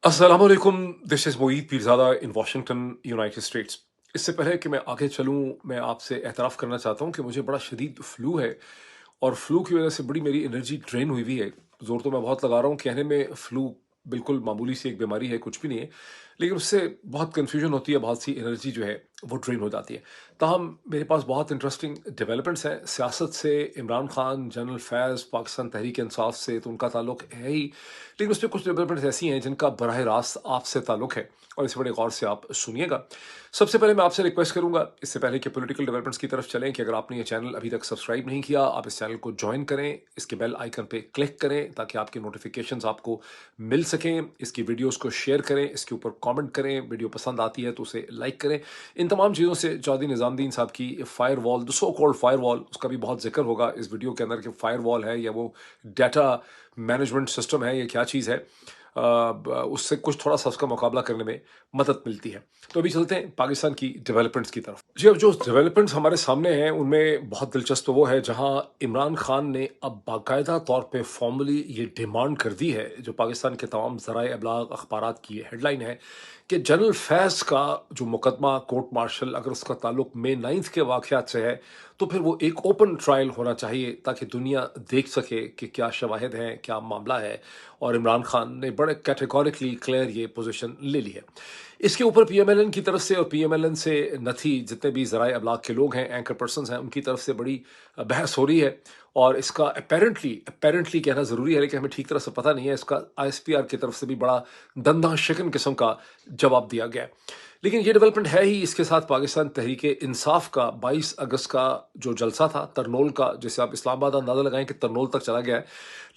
अस्सलामुअलैकुम, this is Moid Pirzada in Washington, United states. इससे पहले कि मैं आगे चलूँ, मैं आपसे एतराफ़ करना चाहता हूँ कि मुझे बड़ा शदीद फ्लू है और फ्लू की वज़ह से बड़ी मेरी एनर्जी ड्रेन हुई हुई है। ज़ोर तो मैं बहुत लगा रहा हूँ, कहने में फ्लू बिल्कुल मामूली सी एक बीमारी है, कुछ भी नहीं है। लेकिन उससे बहुत कन्फ्यूज़न होती है, बहुत सी एनर्जी जो है वो ड्रेन हो जाती है। ताहम मेरे पास बहुत इंटरेस्टिंग डेवलपमेंट्स हैं। सियासत से इमरान खान, जनरल फैज़, पाकिस्तान तहरीक-ए-इंसाफ से तो उनका ताल्लुक है ही, लेकिन उसमें कुछ डेवलपमेंट्स ऐसी हैं जिनका बराह रास्त आपसे ताल्लुक है और इसे बड़े गौर से आप सुनिएगा। सबसे पहले मैं आपसे रिक्वेस्ट करूंगा, इससे पहले कि पॉलिटिकल डेवलपमेंट्स की तरफ चलें, कि अगर आपने ये चैनल अभी तक सब्सक्राइब नहीं किया, आप इस चैनल को ज्वाइन करें, इसके बेल आइकन पे क्लिक करें ताकि आपके नोटिफिकेशंस आपको मिल सकें। इसकी वीडियोस को शेयर करें, इसके ऊपर कमेंट करें, वीडियो पसंद आती है तो उसे लाइक करें। इन तमाम चीज़ों से चौधरी निज़ामुद्दीन साहब की fire wall, the so called fire wall, उसका भी बहुत जिक्र होगा इस वीडियो के अंदर कि फायर वॉल है या वो डाटा मैनेजमेंट सिस्टम है, ये क्या चीज़ है। उससे कुछ थोड़ा सा उसका मुकाबला करने में मदद मिलती है। तो अभी चलते हैं पाकिस्तान की डेवलपमेंट्स की तरफ। जी, अब जो डेवलपमेंट्स हमारे सामने हैं उनमें बहुत दिलचस्प वो है जहां इमरान खान ने अब बाकायदा तौर पे फॉर्मली ये डिमांड कर दी है, जो पाकिस्तान के तमाम ज़राए अबलाग अखबारात की हेडलाइन है, कि जनरल फैज़ का जो मुकदमा कोर्ट मार्शल, अगर उसका ताल्लुक मई 9 के वाक़यात से है, तो फिर वो एक ओपन ट्रायल होना चाहिए ताकि दुनिया देख सके कि क्या शवाहिद हैं, क्या मामला है। और इमरान खान ने बड़े कैटेगोरिकली क्लियर ये पोजीशन ले ली है। इसके ऊपर पीएमएलएन की तरफ से और पीएमएलएन से नथी जितने भी ज़राए अबलाग के लोग हैं, एंकर पर्सन्स हैं, उनकी तरफ से बड़ी बहस हो रही है। और इसका अपेरेंटली अपेरेंटली कहना ज़रूरी है, लेकिन हमें ठीक तरह से पता नहीं है, इसका आईएसपीआर की तरफ से भी बड़ा दंदा शिकन किस्म का जवाब दिया गया है। लेकिन ये डेवलपमेंट है ही। इसके साथ पाकिस्तान तहरीक इंसाफ का 22 अगस्त का जो जलसा था तरनोल का, जिसे आप इस्लामाबाद अंदाज़ा लगाएं कि तरनोल तक चला गया है,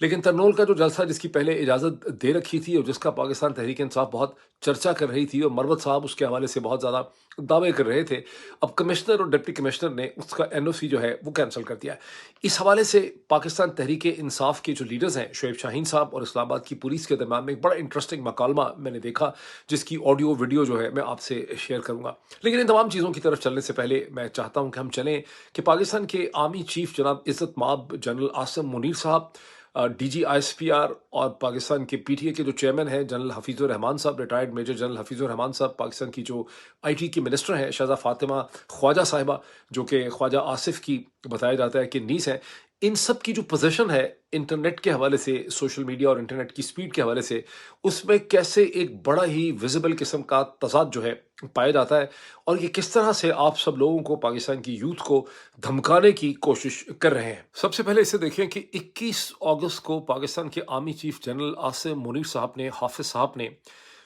लेकिन तरनोल का जो जलसा जिसकी पहले इजाज़त दे रखी थी और जिसका पाकिस्तान तहरीक इंसाफ बहुत चर्चा कर रही थी और मरवत साहब उसके हवाले से बहुत ज़्यादा दावे कर रहे थे, अब कमिश्नर और डिप्टी कमिश्नर ने उसका एनओसी जो है वो कैंसिल कर दिया है। इस हवाले से पाकिस्तान तहरीक इंसाफ के जो लीडर्स हैं, शुएब शाहीन साहब और इस्लामाबाद की पुलिस के दरमियान में एक बड़ा इंटरेस्टिंग मकालमा मैंने देखा, जिसकी ऑडियो वीडियो जो है मैं आपसे शेयर करूंगा। लेकिन इन तमाम चीज़ों की तरफ चलने से पहले मैं चाहता हूं कि हम चलें कि पाकिस्तान के आर्मी चीफ जनाब इज़्ज़त माब जनरल आसिम मुनीर साहब, डीजी आईएसपीआर, और पाकिस्तान के पीटीए के जो चेयरमैन हैं जनरल हफीज़ुर रहमान साहब, रिटायर्ड मेजर जनरल हफीज़ुर रहमान साहब, पाकिस्तान की जो आईटी की मिनिस्टर हैं शहज़ा फातिमा ख्वाजा साहिबा, जो कि ख्वाजा आसिफ की बताया जाता है कि नीस है, इन सब की जो पोजीशन है इंटरनेट के हवाले से, सोशल मीडिया और इंटरनेट की स्पीड के हवाले से, उसमें कैसे एक बड़ा ही विजिबल किस्म का तज़ाद जो है पाया जाता है, और ये किस तरह से आप सब लोगों को, पाकिस्तान की यूथ को धमकाने की कोशिश कर रहे हैं। सबसे पहले इसे देखें कि 21 अगस्त को पाकिस्तान के army chief general Asim Munir साहब ने, हाफिज साहब ने,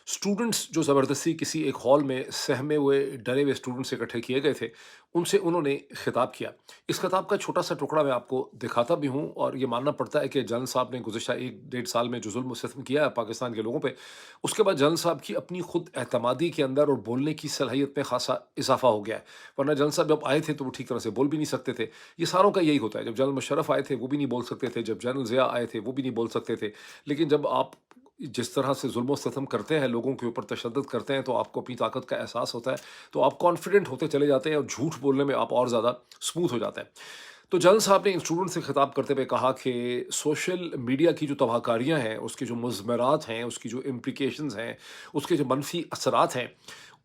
स्टूडेंट्स जो ज़बरदस्ती किसी एक हॉल में सहमे हुए डरे हुए स्टूडेंट्स इकट्ठे किए गए थे, उनसे उन्होंने खिताब किया। इस खिताब का छोटा सा टुकड़ा मैं आपको दिखाता भी हूँ, और ये मानना पड़ता है कि जनरल साहब ने गुज़िश्ता 1 डेढ़ साल में जो जुल्म सितम किया है पाकिस्तान के लोगों पे, उसके बाद जनरल साहब की अपनी खुद एतमादी के अंदर और बोलने की सलाहियत में खासा इजाफा हो गया है। वरना जनरल साहब जब आए थे तो वो ठीक तरह से बोल भी नहीं सकते थे। ये सारों का यही होता है, जब जनरल मुशर्रफ आए थे वो भी नहीं बोल सकते थे, जब जनरल ज़िया आए थे वो भी नहीं बोल सकते थे। लेकिन जब आप जिस तरह से जुल्म सितम करते हैं, लोगों के ऊपर तशद्दुद करते हैं, तो आपको अपनी ताकत का एहसास होता है, तो आप कॉन्फिडेंट होते चले जाते हैं और झूठ बोलने में आप और ज़्यादा स्मूथ हो जाते हैं। तो जनरल साहब ने इन स्टूडेंट से खिताब करते हुए कहा कि सोशल मीडिया की जो तबाहकारियाँ हैं, उसके जो मुज़मरात हैं, उसकी जो इम्प्लिकेशंस हैं, उसके जो मनफी असरात हैं,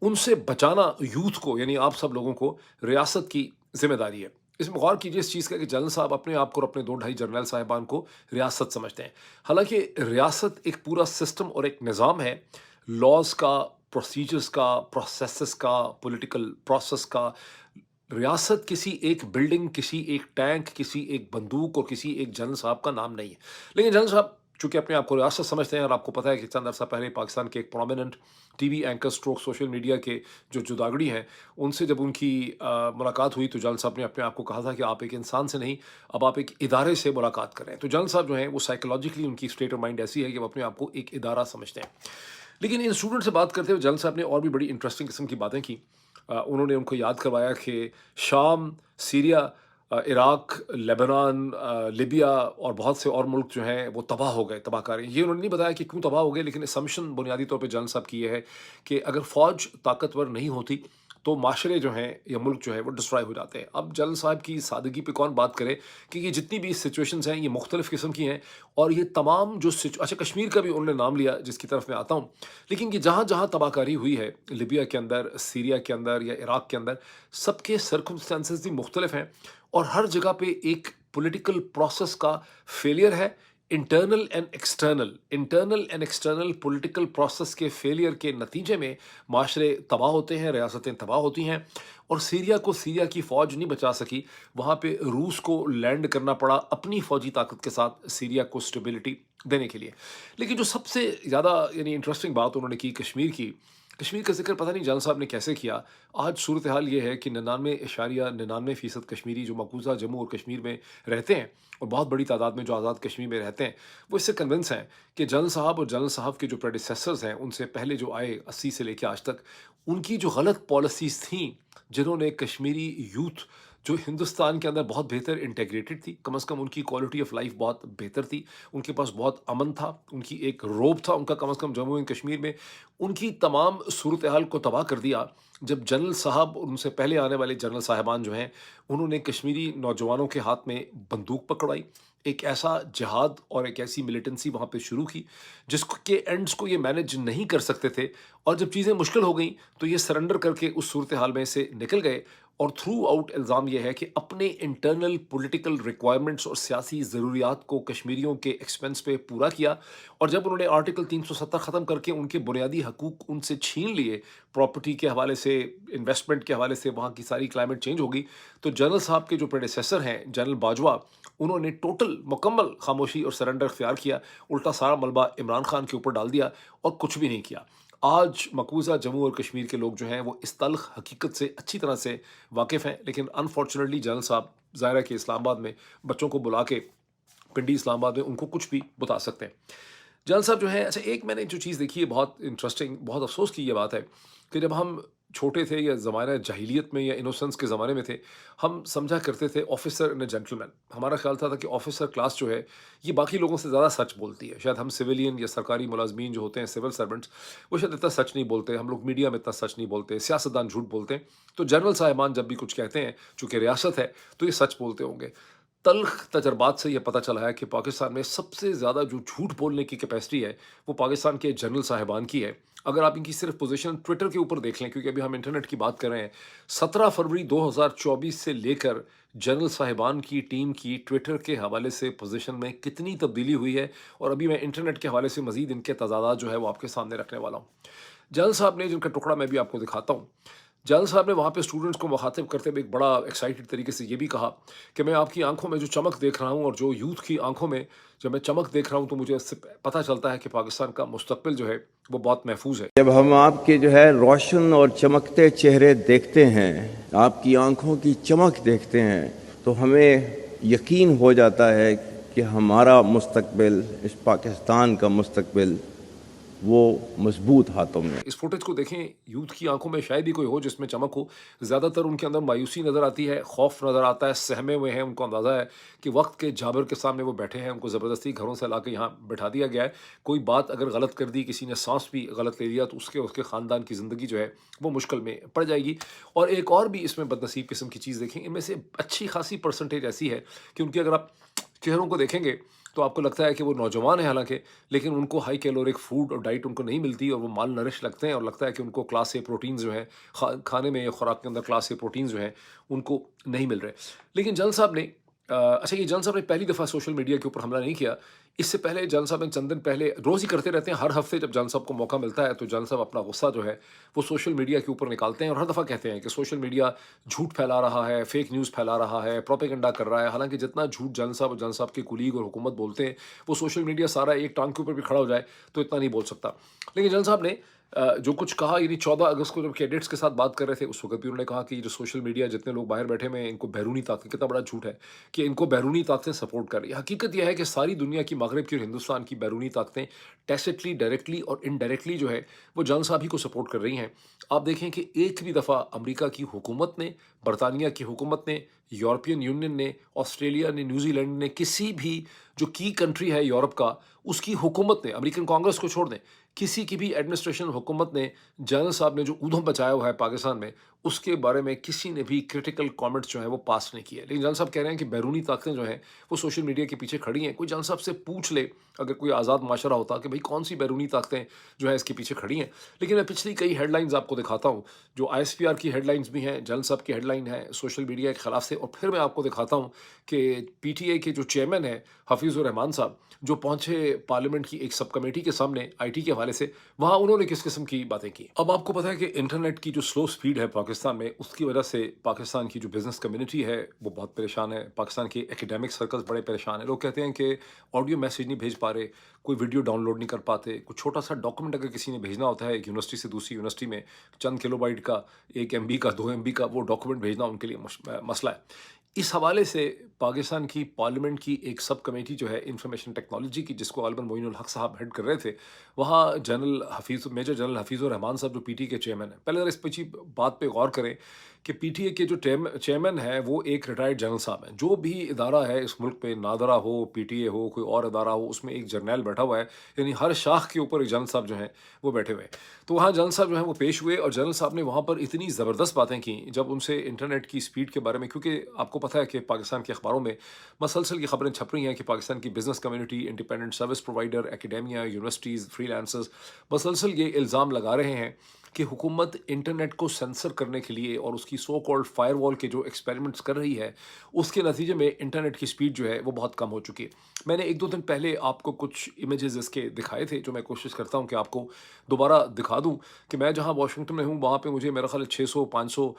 उनसे बचाना यूथ को, यानी आप सब लोगों को, रियासत की ज़िम्मेदारी है। इसमें गौर कीजिए इस चीज़ का कि जनरल साहब अपने आप को और अपने 2 ढाई जर्नल साहिबान को रियासत समझते हैं। हालाँकि रियासत एक पूरा सिस्टम और एक निज़ाम है, लॉज़ का, प्रोसीजर्स का, प्रोसेसेस का, पॉलिटिकल प्रोसेस का। रियासत किसी एक बिल्डिंग, किसी एक टैंक, किसी एक बंदूक और किसी एक जनरल साहब का नाम नहीं है। लेकिन जनरल साहब चूँकि अपने आप को रियासत समझते हैं, और आपको पता है कि चंद अरसा पहले पाकिस्तान के एक prominent TV anchor stroke social media के जो जुदागड़ी हैं, उनसे जब उनकी मुलाकात हुई तो जनरल साहब ने अपने आप को कहा था कि आप एक इंसान से नहीं, अब आप एक इदारे से मुलाकात कर रहे हैं। तो जनरल साहब जो हैं वो साइकोलॉजिकली उनकी स्टेट ऑफ माइंड ऐसी है कि वो अपने आप को एक इदारा समझते हैं। लेकिन इन स्टूडेंट से बात करते हुए जनरल साहब ने और भी बड़ी इंटरेस्टिंग किस्म की बातें की। उन्होंने उनको याद करवाया कि शाम, सीरिया, इराक, लेबनान, लिबिया और बहुत से और मुल्क जो हैं वो तबाह हो गए, तबाहकारी। ये उन्होंने नहीं बताया कि क्यों तबाह हो गए, लेकिन असम्पशन बुनियादी तौर पे जनरल साहब की ये है कि अगर फ़ौज ताकतवर नहीं होती تو معاشرے جو ہیں یا ملک جو ہے وہ ڈسٹرائے ہو جاتے ہیں۔ اب جنرل صاحب کی سادگی پہ کون بات کرے کہ یہ جتنی بھی سچویشنز ہیں یہ مختلف قسم کی ہیں، اور یہ تمام جو اچھا کشمیر کا بھی انہوں نے نام لیا جس کی طرف میں آتا ہوں، لیکن یہ جہاں جہاں تباہ کاری ہوئی ہے، لیبیا کے اندر، سیریا کے اندر یا عراق کے اندر، سب کے سرکمسٹانسز بھی مختلف ہیں، اور ہر جگہ پہ ایک پولیٹیکل پروسیس کا فیلئر ہے، internal and external political process کے فیلئر کے نتیجے میں معاشرے تباہ ہوتے ہیں، ریاستیں تباہ ہوتی ہیں، اور سیریا کو سیریا کی فوج نہیں بچا سکی، وہاں پہ روس کو لینڈ کرنا پڑا اپنی فوجی طاقت کے ساتھ سیریا کو اسٹیبلٹی دینے کے لیے۔ لیکن جو سب سے زیادہ یعنی انٹرسٹنگ بات انہوں نے کی کشمیر کی، کشمیر کا ذکر پتہ نہیں جان صاحب نے کیسے کیا۔ آج صورتحال یہ ہے کہ 99.99% کشمیری جو مقبوضہ جموں اور کشمیر میں رہتے ہیں، اور بہت بڑی تعداد میں جو آزاد کشمیر میں رہتے ہیں، وہ اس سے کنونس ہیں کہ جنرل صاحب اور جنرل صاحب کے جو پریڈیسیسرز ہیں، ان سے پہلے جو آئے 80 سے لے کے آج تک، ان کی جو غلط پالیسیز تھیں، جنہوں نے کشمیری یوتھ جو ہندوستان کے اندر بہت بہتر انٹیگریٹڈ تھی، کم از کم ان کی کوالٹی آف لائف بہت بہتر تھی، ان کے پاس بہت امن تھا، ان کی ایک روب تھا ان کا کم از کم جموں اینڈ کشمیر میں، ان کی تمام صورتحال کو تباہ کر دیا جب جنرل صاحب اور ان سے پہلے آنے والے جنرل صاحبان جو ہیں، انہوں نے کشمیری نوجوانوں کے ہاتھ میں بندوق پکڑائی، ایک ایسا جہاد اور ایک ایسی ملیٹنسی وہاں پہ شروع کی جس کے اینڈز کو یہ مینج نہیں کر سکتے تھے، اور جب چیزیں مشکل ہو گئیں تو یہ سرنڈر کر کے اس صورتحال میں سے نکل گئے، اور تھرو آؤٹ الزام یہ ہے کہ اپنے انٹرنل پولیٹیکل ریکوائرمنٹس اور سیاسی ضروریات کو کشمیریوں کے ایکسپنس پہ پورا کیا، اور جب انہوں نے آرٹیکل 370 ختم کر کے ان کے بنیادی حقوق ان سے چھین لیے، پراپرٹی کے حوالے سے، انویسٹمنٹ کے حوالے سے، وہاں کی ساری کلائمیٹ چینج ہو گئی، تو جنرل صاحب کے جو پریڈیسیسر ہیں جنرل باجوہ، انہوں نے ٹوٹل مکمل خاموشی اور سرنڈر اختیار کیا، الٹا سارا ملبہ عمران خان کے اوپر ڈال دیا اور کچھ بھی نہیں کیا۔ آج مقبوضہ جموں اور کشمیر کے لوگ جو ہیں وہ اس تلخ حقیقت سے اچھی طرح سے واقف ہیں، لیکن انفارچونیٹلی جنرل صاحب ظاہر ہے کہ اسلام آباد میں بچوں کو بلا کے، پنڈی اسلام آباد میں ان کو کچھ بھی بتا سکتے ہیں۔ جنرل صاحب جو ہیں، اچھا ایک میں نے جو چیز دیکھی ہے بہت انٹرسٹنگ، بہت افسوس کی یہ بات ہے کہ جب ہم چھوٹے تھے یا زمانہ جاہلیت میں یا انوسنس کے زمانے میں تھے، ہم سمجھا کرتے تھے آفیسر اینڈ اے جینٹلمین، ہمارا خیال تھا کہ آفیسر کلاس جو ہے یہ باقی لوگوں سے زیادہ سچ بولتی ہے، شاید ہم سویلین یا سرکاری ملازمین جو ہوتے ہیں سول سرونٹس، وہ شاید اتنا سچ نہیں بولتے، ہم لوگ میڈیا میں اتنا سچ نہیں بولتے، سیاستدان جھوٹ بولتے ہیں، تو جنرل صاحبان جب بھی کچھ کہتے ہیں چونکہ ریاست ہے تو یہ سچ بولتے ہوں گے۔ تلخ تجربات سے یہ پتہ چلا ہے کہ پاکستان میں سب سے زیادہ جو جھوٹ بولنے کی کیپیسٹی ہے وہ پاکستان کے جنرل صاحبان کی ہے۔ اگر آپ ان کی صرف پوزیشن ٹویٹر کے اوپر دیکھ لیں، کیونکہ ابھی ہم انٹرنیٹ کی بات کر رہے ہیں، 17 فروری 2024 سے لے کر جنرل صاحبان کی ٹیم کی ٹویٹر کے حوالے سے پوزیشن میں کتنی تبدیلی ہوئی ہے، اور ابھی میں انٹرنیٹ کے حوالے سے مزید ان کے تضادات جو ہے وہ آپ کے سامنے رکھنے والا ہوں۔ جنرل صاحب نے، جن کا ٹکڑا میں بھی آپ کو دکھاتا ہوں، جنرل صاحب نے وہاں پہ اسٹوڈنٹس کو مخاطب کرتے ہوئے ایک بڑا ایکسائٹڈ طریقے سے یہ بھی کہا کہ میں آپ کی آنکھوں میں جو چمک دیکھ رہا ہوں اور جو یوتھ کی آنکھوں میں جب میں چمک دیکھ رہا ہوں، تو مجھے اس سے پتہ چلتا ہے کہ پاکستان کا مستقبل جو ہے وہ بہت محفوظ ہے۔ جب ہم آپ کے جو ہے روشن اور چمکتے چہرے دیکھتے ہیں، آپ کی آنکھوں کی چمک دیکھتے ہیں، تو ہمیں یقین ہو جاتا ہے کہ ہمارا مستقبل، اس پاکستان کا مستقبل، وہ مضبوط ہاتھوں میں ہے۔ اس فوٹیج کو دیکھیں، یوتھ کی آنکھوں میں شاید ہی کوئی ہو جس میں چمک ہو، زیادہ تر ان کے اندر مایوسی نظر آتی ہے، خوف نظر آتا ہے، سہمے ہوئے ہیں، ان کو اندازہ ہے کہ وقت کے جابر کے سامنے وہ بیٹھے ہیں، ان کو زبردستی گھروں سے لا کے یہاں بٹھا دیا گیا ہے، کوئی بات اگر غلط کر دی، کسی نے سانس بھی غلط لے لیا، تو اس کے خاندان کی زندگی جو ہے وہ مشکل میں پڑ جائے گی۔ اور ایک اور بھی اس میں بد نصیب قسم کی چیز دیکھیں، ان میں سے اچھی خاصی پرسنٹیج ایسی ہے کہ ان کی اگر آپ چہروں کو دیکھیں گے تو آپ کو لگتا ہے کہ وہ نوجوان ہیں حالانکہ، لیکن ان کو ہائی کیلورک فوڈ اور ڈائٹ ان کو نہیں ملتی، اور وہ مال نرش لگتے ہیں، اور لگتا ہے کہ ان کو کلاس اے پروٹینز جو ہیں کھانے میں یا خوراک کے اندر کلاس اے پروٹینز جو ہیں ان کو نہیں مل رہے۔ لیکن جنرل صاحب نے اچھا، یہ جنرل صاحب نے پہلی دفعہ سوشل میڈیا کے اوپر حملہ نہیں کیا، اس سے پہلے جنرل صاحب نے چند دن پہلے، روز ہی کرتے رہتے ہیں، ہر ہفتے جب جنرل صاحب کو موقع ملتا ہے تو جنرل صاحب اپنا غصہ جو ہے وہ سوشل میڈیا کے اوپر نکالتے ہیں، اور ہر دفعہ کہتے ہیں کہ سوشل میڈیا جھوٹ پھیلا رہا ہے، فیک نیوز پھیلا رہا ہے، پروپیگنڈا کر رہا ہے، حالانکہ جتنا جھوٹ جنرل صاحب اور جنرل صاحب کے کولیگ اور حکومت بولتے ہیں، وہ سوشل میڈیا سارا ایک ٹانگ کے اوپر بھی کھڑا ہو جائے تو اتنا نہیں بول سکتا۔ لیکن جنرل صاحب نے جو کچھ کہا، یعنی 14 اگست کو جب کیڈٹس کے ساتھ بات کر رہے تھے، اس وقت بھی انہوں نے کہا کہ یہ جو سوشل میڈیا جتنے لوگ باہر بیٹھے ہوئے ہیں، ان کو بیرونی طاقت، کتنا بڑا جھوٹ ہے کہ ان کو بیرونی طاقتیں سپورٹ کر رہی ہے۔ حقیقت یہ ہے کہ ساری دنیا کی، مغرب کی اور ہندوستان کی بیرونی طاقتیں ٹیسٹلی، ڈائریکٹلی اور انڈائریکٹلی جو ہے وہ جنرل صاحب ہی کو سپورٹ کر رہی ہیں۔ آپ دیکھیں کہ ایک بھی دفعہ امریکہ کی حکومت نے، برطانیہ کی حکومت نے، یورپین یونین نے، آسٹریلیا نے، نیوزی لینڈ نے، کسی بھی جو کی کنٹری ہے یورپ کا، اس کی حکومت نے، امریکن کانگریس کو چھوڑ دیں، किसी की भी एडमिनिस्ट्रेशन हुकूमत ने जनरल साहब ने जो ऊधम मचाया हुआ है पाकिस्तान में, उसके बारे में किसी ने भी क्रिटिकल कमेंट्स जो है वो पास नहीं किए। लेकिन जनरल साहब कह रहे हैं कि बैरूनी ताकतें जो हैं वो सोशल मीडिया के पीछे खड़ी हैं। कोई जनरल साहब से पूछ ले, अगर कोई आज़ाद माशरा होता, कि भाई कौन सी बैरूनी ताकतें जो है इसके पीछे खड़ी हैं। लेकिन मैं पिछली कई हेडलाइंस आपको दिखाता हूँ, जो ISPR की हेडलाइंस भी हैं, जनरल साहब की हेडलाइन है सोशल मीडिया के खिलाफ से, और फिर मैं आपको दिखाता हूँ कि PTI के जो चेयरमैन हैं हफीज़ुर रहमान साहब, जो पहुंचे पार्लियामेंट की एक सब कमेटी के सामने IT के हवाले से, वहां उन्होंने किस किस्म की बातें की। अब आपको पता है कि इंटरनेट की जो स्लो स्पीड है पाकिस्तान में, उसकी वजह से पाकिस्तान की जो बिजनेस कम्युनिटी है वो बहुत परेशान है। पाकिस्तान के एकेडमिक सर्कल्स बड़े परेशान हैं। लोग कहते हैं कि ऑडियो मैसेज नहीं भेज पा रहे, कोई वीडियो डाउनलोड नहीं कर पाते, कोई छोटा सा डॉक्यूमेंट अगर किसी ने भेजना होता है एक यूनिवर्सिटी से दूसरी यूनिवर्सिटी में, चंद किलोबाइट का, 1 MB का, 2 MB का वो डॉक्यूमेंट भेजना उनके लिए मसला है। इस हवाले से पाकिस्तान की पार्लियामेंट की एक सब कमेटी जो है इंफॉर्मेशन टेक्नोलॉजी की, जिसको गालिबन मोइनुल हक साहब हेड कर रहे थे, वहाँ मेजर जनरल हफीज़ुर रहमान साहब जो PTI के चेयरमैन हैं, पहले अगर इस पीछे बात पे गौर करें कि PTI के जो चेयरमैन है वो एक रिटायर्ड जनरल साहब हैं। जो भी इदारा है इस मुल्क पे, नादरा हो, PTI हो, कोई और इदारा हो, उसमें एक जर्नैल बैठा हुआ है, यानी हर शाख के ऊपर एक जनरल साहब जो हैं वो बैठे हुए हैं। तो वहाँ जनरल साहब जो हैं वो पेश हुए, और जनरल साहब ने वहाँ पर इतनी ज़बरदस्त बातें की जब उनसे इंटरनेट की स्पीड के बारे में, क्योंकि आपको पता है कि पाकिस्तान के अखबारों में मसलसल की खबरें छप रही हैं कि पाकिस्तान की business community, independent service provider, academia, universities, freelancers मसलसल ये इल्ज़ाम लगा रहे हैं कि हुकूमत इंटरनेट को सेंसर करने के लिए और उसकी सो कॉल्ड फायरवॉल के जो एक्सपेरिमेंट्स कर रही है, उसके नतीजे में इंटरनेट की स्पीड जो है वो बहुत कम हो चुकी है। मैंने 1-2 दिन पहले आपको कुछ इमेजेस इसके दिखाए थे, जो मैं कोशिश करता हूँ कि आपको दोबारा दिखा दूँ, कि मैं जहाँ वाशिंगटन में हूँ वहाँ पे मुझे मेरा ख्याल 600-500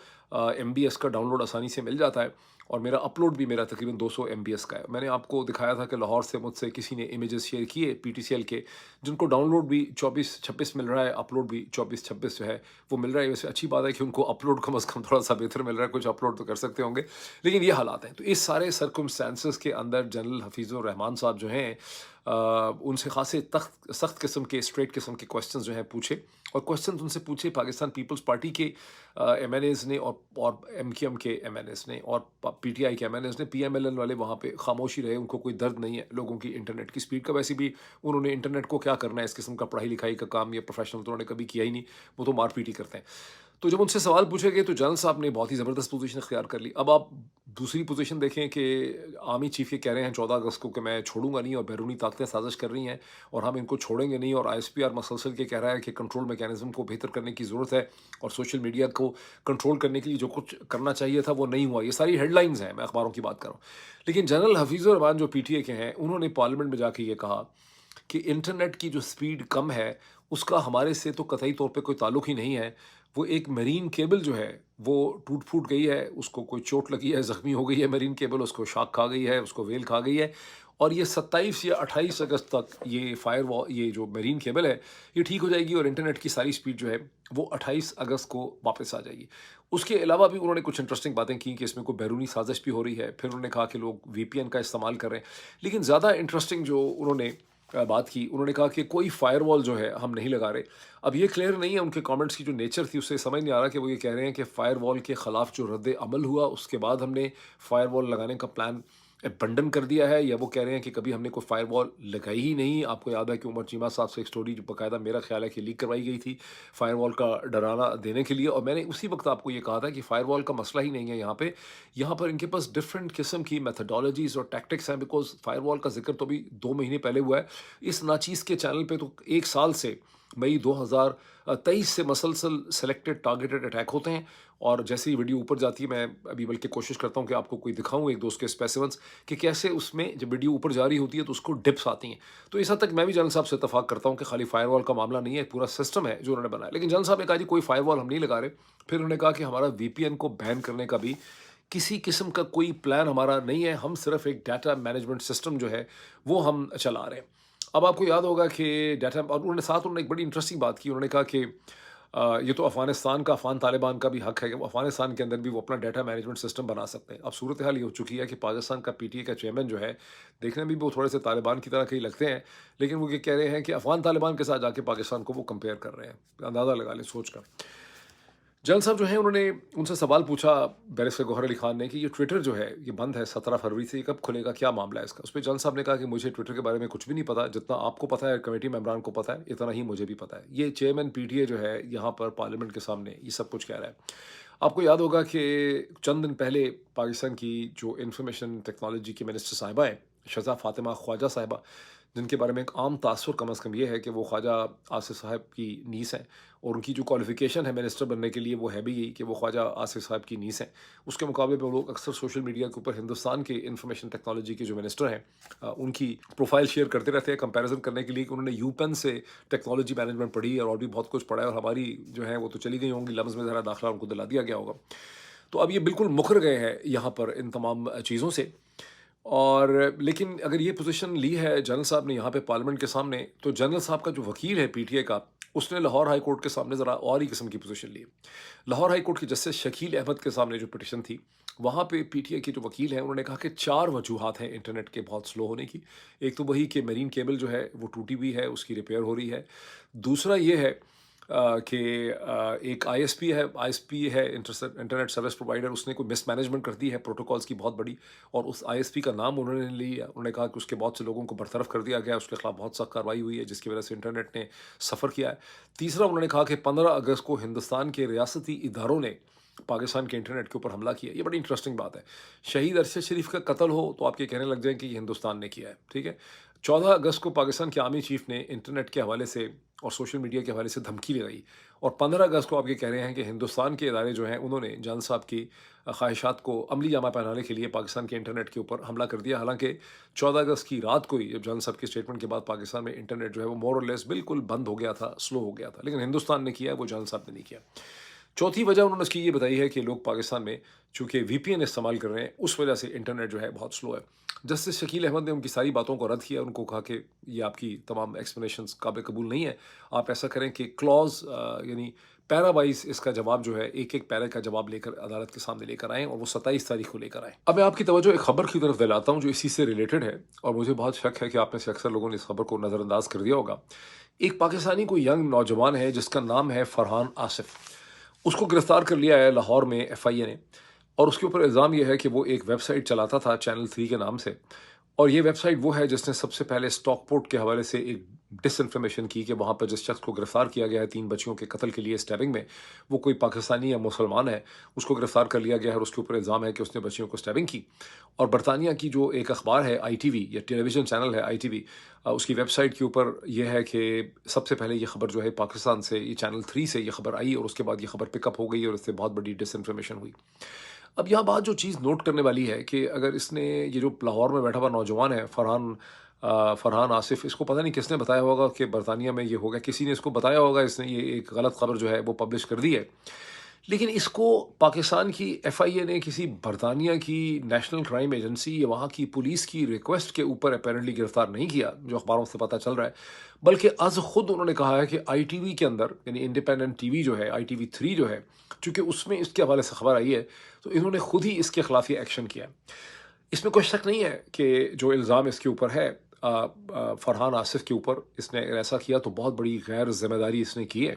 MBS का डाउनलोड आसानी से मिल जाता है, और मेरा अपलोड भी मेरा तकरीबन 200 MBS का है। मैंने आपको दिखाया था कि लाहौर से मुझसे किसी ने इमेजेस शेयर किए PTCL के, जिनको डाउनलोड भी 24-26 मिल रहा है, अपलोड भी 24-26 जो है वो मिल रहा है। वैसे अच्छी बात है कि उनको अपलोड कम से कम थोड़ा सा बेहतर मिल रहा है, कुछ अपलोड तो कर सकते होंगे, लेकिन ये हालात हैं। तो इस सारे सर्कमस्टेंसेस के अंदर जनरल हफीज़ुर रहमान साहब जो हैं, उनसे खासे सख्त किस्म के, स्ट्रेट किस्म के क्वेश्चंस जो हैं पूछे, और क्वेश्चन उनसे पूछे पाकिस्तान पीपल्स पार्टी के MNAs ने, और MQM के MNAs ने, और PTI के MNAs ने। PMLN वाले वहाँ पे खामोशी रहे, उनको कोई दर्द नहीं है लोगों की इंटरनेट की स्पीड का। वैसे भी उन्होंने इंटरनेट को क्या करना है, इस किस्म का पढ़ाई लिखाई का काम या प्रोफेशनल तो उन्होंने कभी किया ही नहीं, वो तो मार पीट ही करते हैं। तो जब उनसे सवाल पूछे गए तो जनरल साहब ने बहुत ही ज़बरदस्त पोजीशन इख्तियार कर ली। अब आप दूसरी पोजीशन देखें कि आर्मी चीफ ये कह रहे हैं 14 अगस्त को कि मैं छोड़ूंगा नहीं, और बैरूनी ताकतें साजिश कर रही हैं और हम इनको छोड़ेंगे नहीं, और ISPR मसलसल के कह रहा है कि कंट्रोल मैकेनिज्म को बेहतर करने की ज़रूरत है, और सोशल मीडिया को कंट्रोल करने के लिए जो कुछ करना चाहिए था वो नहीं हुआ। ये सारी हेडलाइंस हैं, मैं अखबारों की बात कर रहा हूँ। लेकिन जनरल हफीज़ुर रहमान जो PTI के हैं, उन्होंने पार्लियामेंट में जाके ये कहा कि इंटरनेट की जो स्पीड कम है उसका हमारे से तो कतई तौर पे कोई ताल्लुक ही नहीं है। वो एक मरीन केबल जो है वो टूट फूट गई है, उसको कोई चोट लगी है, ज़ख्मी हो गई है मरीन केबल, उसको शाख खा गई है, उसको वेल खा गई है, और ये 27 या 28 अगस्त तक ये जो मरीन केबल है ये ठीक हो जाएगी, और इंटरनेट की सारी स्पीड जो है वो 28 अगस्त को वापस आ जाएगी। उसके अलावा भी उन्होंने कुछ इंटरेस्टिंग बातें की कि इसमें कोई बैरूनी साजिश भी हो रही है। फिर उन्होंने कहा कि लोग VPN का इस्तेमाल कर रहे हैं। लेकिन ज़्यादा इंटरेस्टिंग जो उन्होंने बात की, उन्होंने कहा कि कोई फायरवॉल जो है हम नहीं लगा रहे। अब ये क्लियर नहीं है उनके कमेंट्स की जो नेचर थी, उससे समझ नहीं आ रहा कि वो ये कह रहे हैं कि फायरवॉल के ख़िलाफ़ जो रद्द अमल हुआ उसके बाद हमने फायरवॉल लगाने का प्लान अबंडन कर दिया है, या वो कह रहे हैं कि कभी हमने कोई फायरवॉल लगाई ही नहीं। आपको याद है कि उमर चीमा साहब से एक स्टोरी जो बाकायदा मेरा ख्याल है कि लीक करवाई गई थी फायरवॉल का डराना देने के लिए, और मैंने उसी वक्त आपको ये कहा था कि फायरवॉल का मसला ही नहीं है यहाँ पर इनके पास डिफरेंट किस्म की मेथडोलॉजीज़ और टैक्टिक्स हैं। बिकॉज फायरवॉल का जिक्र तो अभी 2 महीने पहले हुआ है। इस नाचीज़ के चैनल पे तो 1 साल से, मई 2023 से मसलसल सेलेक्टेड टारगेटेड अटैक होते हैं, और जैसे ही वीडियो ऊपर जाती है, मैं अभी बल्कि कोशिश करता हूँ कि आपको कोई दिखाऊं एक दोस्त के स्पेसिमेंस, कि कैसे उसमें जब वीडियो ऊपर जा रही होती है तो उसको डिप्स आती हैं। तो इस हद तक मैं भी जनरल साहब से इत्तफाक करता हूँ कि खाली फायरवॉल का मामला नहीं है, पूरा सिस्टम है जो उन्होंने बनाया। लेकिन जनरल साहब ने कहा जी कोई फायरवॉल हम नहीं लगा रहे। फिर उन्होंने कहा कि हमारा VPN को बैन करने का भी किसी किस्म का कोई प्लान हमारा नहीं है, हम सिर्फ एक डाटा मैनेजमेंट सिस्टम जो है वो हम चला रहे हैं। अब आपको याद होगा कि डाटा, और उन्होंने एक बड़ी इंटरेस्टिंग बात की। उन्होंने कहा कि ये तो अफ़गानिस्तान का, अफ़गान तालिबान का भी हक है कि वो अफ़गानिस्तान के अंदर भी वो अपना डाटा मैनेजमेंट सिस्टम बना सकते हैं। अब सूरत हाल ये हो चुकी है कि पाकिस्तान का PTI का चेयरमैन जो है, देखने में भी वो थोड़े से तालिबान की तरह कहीं लगते हैं, लेकिन वो ये कह रहे हैं कि अफ़गान तालिबान के साथ जाके पाकिस्तान को वो कंपेयर कर रहे हैं। अंदाज़ा लगा लें सोच का। जल साहब जो हैं उन्होंने उनसे सवाल पूछा बैरिस्टर गौहर अली खान ने कि ये ट्विटर जो है ये बंद है 17 फरवरी से, ये कब खुलेगा, क्या मामला है इसका? उस पे जल साहब ने कहा कि मुझे ट्विटर के बारे में कुछ भी नहीं पता, जितना आपको पता है कमेटी मेंबरान को पता है इतना ही मुझे भी पता है। ये चेयरमैन पीटीए जो है यहाँ पर पार्लियामेंट के सामने ये सब कुछ कह रहा है। आपको याद होगा कि चंद दिन पहले पाकिस्तान की जो इंफॉर्मेशन टेक्नोलॉजी की मिनिस्टर साहिबा हैं, शज़ा फातिमा ख्वाजा साहिबा, जिनके बारे में एक आम तासुर कम अज़ कम ये है कि वो ख्वाजा आसिफ साहब की नीस हैं, और उनकी जो क्वालिफ़िकेशन है मिनिस्टर बनने के लिए वो है भी यही कि वो ख्वाजा आसिफ साहब की नीस हैं। उसके मुकाबले पे वो लोग अक्सर सोशल मीडिया के ऊपर हिंदुस्तान के इंफॉर्मेशन टेक्नोलॉजी के जो मिनिस्टर हैं उनकी प्रोफाइल शेयर करते रहते हैं कंपैरिजन करने के लिए कि उन्होंने यूपेन से टेक्नोलॉजी मैनेजमेंट पढ़ी है और भी बहुत कुछ पढ़ा है, और हमारी जो है वो तो चली गई होंगी, लम्ज़ में ज़रा दाखिला उनको दिला दिया गया होगा। तो अब ये बिल्कुल मुकर गए हैं यहाँ पर इन तमाम चीज़ों से। और लेकिन अगर ये पोजीशन ली है जनरल साहब ने यहाँ पे पार्लियामेंट के सामने, तो जनरल साहब का जो वकील है पीटीए का, उसने लाहौर हाई कोर्ट के सामने ज़रा और ही किस्म की पोजीशन ली। लाहौर हाई कोर्ट की जस्टिस शकील अहमद के सामने जो पिटिशन थी, वहाँ पे पीटीए के जो वकील हैं उन्होंने कहा कि 4 वजूहात हैं इंटरनेट के बहुत स्लो होने की। एक तो वही कि मरीन केबल जो है वो टूटी हुई है, उसकी रिपेयर हो रही है। दूसरा ये है कि एक आईएसपी है इंटरनेट सर्विस प्रोवाइडर, उसने कोई मिसमैनेजमेंट कर दी है प्रोटोकॉल्स की बहुत बड़ी, और उस आईएसपी का नाम उन्होंने नहीं लिया। उन्होंने कहा कि उसके बहुत से लोगों को बरतरफ कर दिया गया, उसके खिलाफ बहुत सख्त कार्रवाई हुई है जिसकी वजह से इंटरनेट ने सफ़र किया है। तीसरा उन्होंने कहा कि 15 अगस्त को हिंदुस्तान के रियासती इदारों ने पाकिस्तान के इंटरनेट के ऊपर हमला किया। ये बड़ी इंटरेस्टिंग बात है। शहीद अरशद शरीफ का कत्ल हो तो आप ये कहने लग जाएं कि ये हिंदुस्तान ने किया है, ठीक है। 14 अगस्त को पाकिस्तान के आर्मी चीफ ने इंटरनेट के हवाले से और सोशल मीडिया के हवाले से धमकी लगाई, और 15 अगस्त को आप ये कह रहे हैं कि हिंदुस्तान के इदारे जो हैं उन्होंने जान साहब की ख्वाहिशात को अमली जामा पहनाने के लिए पाकिस्तान के इंटरनेट के ऊपर हमला कर दिया। हालांकि 14 अगस्त की रात को ही जब जान साहब के स्टेटमेंट के बाद पाकिस्तान में इंटरनेट जो है वो मोर और लेस बिल्कुल बंद हो गया था, स्लो हो गया था, लेकिन हिंदुस्तान ने किया, वो जान साहब ने नहीं किया। चौथी वजह उन्होंने उसकी ये बताई है कि लोग पाकिस्तान में चूंकि वीपीएन इस्तेमाल कर रहे हैं, उस वजह से इंटरनेट जो है बहुत स्लो है। जस्टिस शकील अहमद ने उनकी सारी बातों को रद्द किया, उनको कहा कि ये आपकी तमाम एक्सप्लेनेशंस काबिल कबूल नहीं है। आप ऐसा करें कि क्लॉज यानी पैरा वाइज इसका जवाब जो है, एक एक पैरा का जवाब लेकर अदालत के सामने लेकर आएँ, और वो 27 तारीख को लेकर आएँ। अब मैं आपकी तवज्जो एक खबर की तरफ दिलाता हूँ जो इसी से रिलेटेड है, और मुझे बहुत शक है कि आप में से अक्सर लोगों ने इस खबर को नज़रअंदाज कर दिया होगा। एक पाकिस्तानी कोई यंग नौजवान है जिसका नाम है फरहान आसिफ। उसको गिरफ्तार कर लिया है लाहौर में एफआईए ने, और उसके ऊपर इल्ज़ाम यह है कि वो एक वेबसाइट चलाता था चैनल 3 के नाम से, और ये वेबसाइट वो है जिसने सबसे पहले स्टॉकपोर्ट के हवाले से एक डिसइन्फॉर्मेशन की कि वहाँ पर जिस शख्स को गिरफ्तार किया गया है 3 बच्चियों के कत्ल के लिए स्टैबिंग में, वो कोई पाकिस्तानी या मुसलमान है। उसको गिरफ्तार कर लिया गया है और उसके ऊपर इल्ज़ाम है कि उसने बच्चियों को स्टैबिंग की। और बरतानिया की जो एक अखबार है आईटीवी, या टेलीविज़न चैनल है आईटीवी, उसकी वेबसाइट के ऊपर यह है कि सबसे पहले ये खबर जो है पाकिस्तान से, ये चैनल 3 से ये खबर आई, और उसके बाद ये खबर पिकअप हो गई और इससे बहुत बड़ी डिसइन्फॉर्मेशन हुई। अब यहाँ बात जो चीज़ नोट करने वाली है कि अगर इसने, ये जो लाहौर में बैठा हुआ नौजवान है फरहान आसिफ, इसको पता नहीं किसने बताया होगा कि बरतानिया में ये हो गया, किसी ने इसको बताया होगा, इसने ये एक गलत खबर जो है वो पब्लिश कर दी है। लेकिन इसको पाकिस्तान की एफआईए ने किसी बरतानिया की नेशनल क्राइम एजेंसी या वहाँ की पुलिस की रिक्वेस्ट के ऊपर अपेरेंटली गिरफ्तार नहीं किया, जो अखबारों से पता चल रहा है, बल्कि अज खुद उन्होंने कहा है कि आईटीवी के अंदर, यानी इंडिपेंडेंट टीवी जो है, आईटीवी 3 जो है, चूँकि उसमें इसके हवाले से खबर आई है, तो इन्होंने खुद ही इसके खिलाफ ये एक्शन किया। इसमें कोई शक नहीं है कि जो इल्ज़ाम इसके ऊपर है फरहान आसिफ के ऊपर, इसने अगर ऐसा किया तो बहुत बड़ी गैर जिम्मेदारी इसने की है,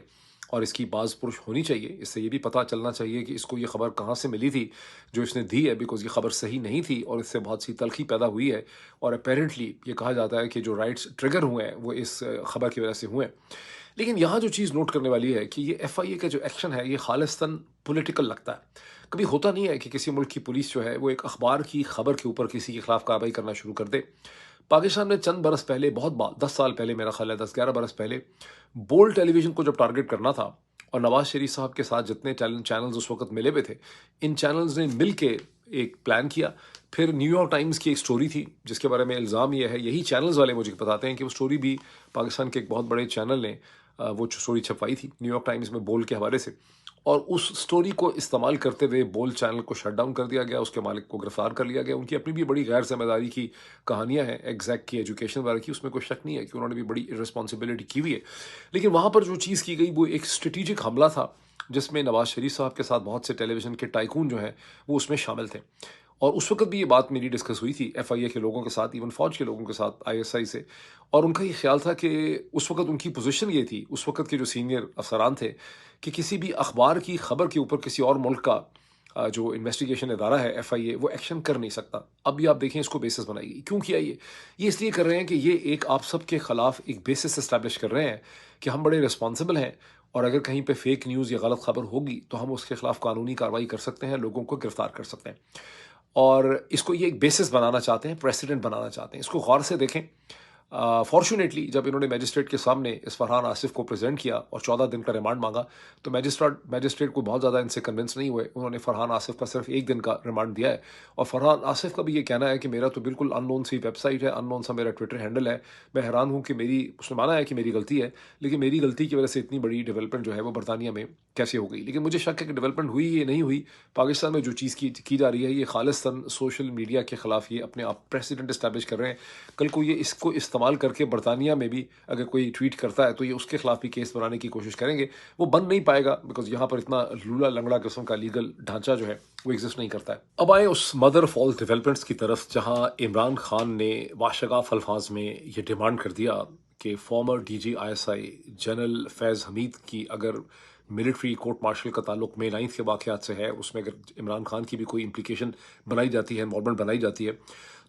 और इसकी बाज़ पुरुष होनी चाहिए। इससे ये भी पता चलना चाहिए कि इसको ये खबर कहाँ से मिली थी जो इसने दी है, बिकॉज़ ये खबर सही नहीं थी और इससे बहुत सी तलखी पैदा हुई है, और अपेरेंटली ये कहा जाता है कि जो राइट्स ट्रिगर हुए हैं वो इस खबर की वजह से हुए हैं। लेकिन यहाँ जो चीज़ नोट करने वाली है कि ये एफआईए का जो एक्शन है ये खालिस्तान पॉलिटिकल लगता है। कभी होता नहीं है कि किसी मुल्क की पुलिस जो है वो एक अखबार की खबर के ऊपर किसी के खिलाफ कार्रवाई करना शुरू कर दे। पाकिस्तान में चंद बरस पहले, बहुत 10 साल पहले, मेरा ख्याल है 10-11 बरस पहले, बोल टेलीविज़न को जब टारगेट करना था, और नवाज शरीफ साहब के साथ जितने चैनल्स उस वक्त मिले हुए थे, इन चैनल्स ने मिल के एक प्लान किया। फिर न्यूयॉर्क टाइम्स की एक स्टोरी थी जिसके बारे में इल्ज़ाम यह है, यही चैनल्स वाले मुझे बताते हैं कि वो स्टोरी भी पाकिस्तान के एक बहुत बड़े चैनल ने वो स्टोरी छपवाई थी न्यूयॉर्क टाइम्स में बोल के हवाले से, और उस स्टोरी को इस्तेमाल करते हुए बोल चैनल को शट डाउन कर दिया गया, उसके मालिक को गिरफ्तार कर लिया गया। उनकी अपनी भी बड़ी गैर जिम्मेदारी की कहानियां हैं, एग्जैक्ट की, एजुकेशन वाले की, उसमें कोई शक नहीं है कि उन्होंने भी बड़ी रिस्पॉन्सिबिलिटी की हुई है। लेकिन वहाँ पर जो चीज़ की गई वो एक स्ट्रेटिजिक हमला था जिसमें नवाज शरीफ साहब के साथ बहुत से टेलीविज़न के टाइकून जो हैं वो उसमें शामिल थे, اور اس وقت بھی یہ بات میری ڈسکس ہوئی تھی FIA کے لوگوں کے ساتھ، ایون فوج کے لوگوں کے ساتھ ISI سے، اور ان کا یہ خیال تھا کہ اس وقت ان کی پوزیشن یہ تھی، اس وقت کے جو سینئر افسران تھے، کہ کسی بھی اخبار کی خبر کے اوپر کسی اور ملک کا جو انویسٹیگیشن ادارہ ہے FIA، وہ ایکشن کر نہیں سکتا۔ اب بھی آپ دیکھیں اس کو بیسس بنائی گئی، کیوں کیا یہ اس لیے کر رہے ہیں کہ یہ ایک آپ سب کے خلاف ایک بیسس اسٹیبلش کر رہے ہیں کہ ہم بڑے رسپانسبل ہیں، اور اگر کہیں پہ فیک نیوز یا غلط خبر ہوگی تو ہم اس کے خلاف قانونی کارروائی کر سکتے ہیں، لوگوں کو گرفتار کر سکتے ہیں، اور اس کو یہ ایک بیسس بنانا چاہتے ہیں، پریسیڈنٹ بنانا چاہتے ہیں۔ اس کو غور سے دیکھیں۔ فارچونیٹلی جب انہوں نے میجسٹریٹ کے سامنے اس فرحان آصف کو پریزنٹ کیا اور 14 دن کا ریمانڈ مانگا، تو میجسٹریٹ کو بہت زیادہ ان سے کنونس نہیں ہوئے، انہوں نے فرحان آصف کا صرف 1 دن کا ریمانڈ دیا ہے۔ اور فرحان آصف کا بھی یہ کہنا ہے کہ میرا تو بالکل ان نون سی ویب سائٹ ہے، ان نون سا میرا ٹویٹر ہینڈل ہے، میں حیران ہوں کہ اس نے مانا ہے کہ میری غلطی ہے، لیکن میری غلطی کی وجہ سے اتنی بڑی ڈیولپمنٹ جو ہے وہ برطانیہ میں کیسے ہو گئی۔ لیکن مجھے شک ہے کہ ڈیولپمنٹ ہوئی یا نہیں ہوئی، پاکستان میں جو چیز کی جا رہی ہے یہ خالصتاً سوشل میڈیا کے خلاف یہ اپنے آپ پریسیڈنٹ اسٹیبلش کر رہے ہیں۔ کل کو یہ اس کو استعمال کر کے برطانیہ میں بھی اگر کوئی ٹویٹ کرتا ہے تو یہ اس کے خلاف بھی کیس بنانے کی کوشش کریں گے، وہ بن نہیں پائے گا، بیکاز یہاں پر اتنا لولا لنگڑا قسم کا لیگل ڈھانچہ جو ہے وہ ایگزسٹ نہیں کرتا ہے۔ اب آئیں اس مدر آف آل ڈیولپمنٹس کی طرف، جہاں عمران خان نے واشگاف الفاظ میں یہ ڈیمانڈ کر دیا کہ فارمر DG ISI جنرل فیض حمید کی اگر ملٹری کورٹ مارشل کا تعلق مے 9 کے واقعات سے ہے، اس میں اگر عمران خان کی بھی کوئی امپلیکیشن بنائی جاتی ہے، انوالومنٹ بنائی جاتی ہے،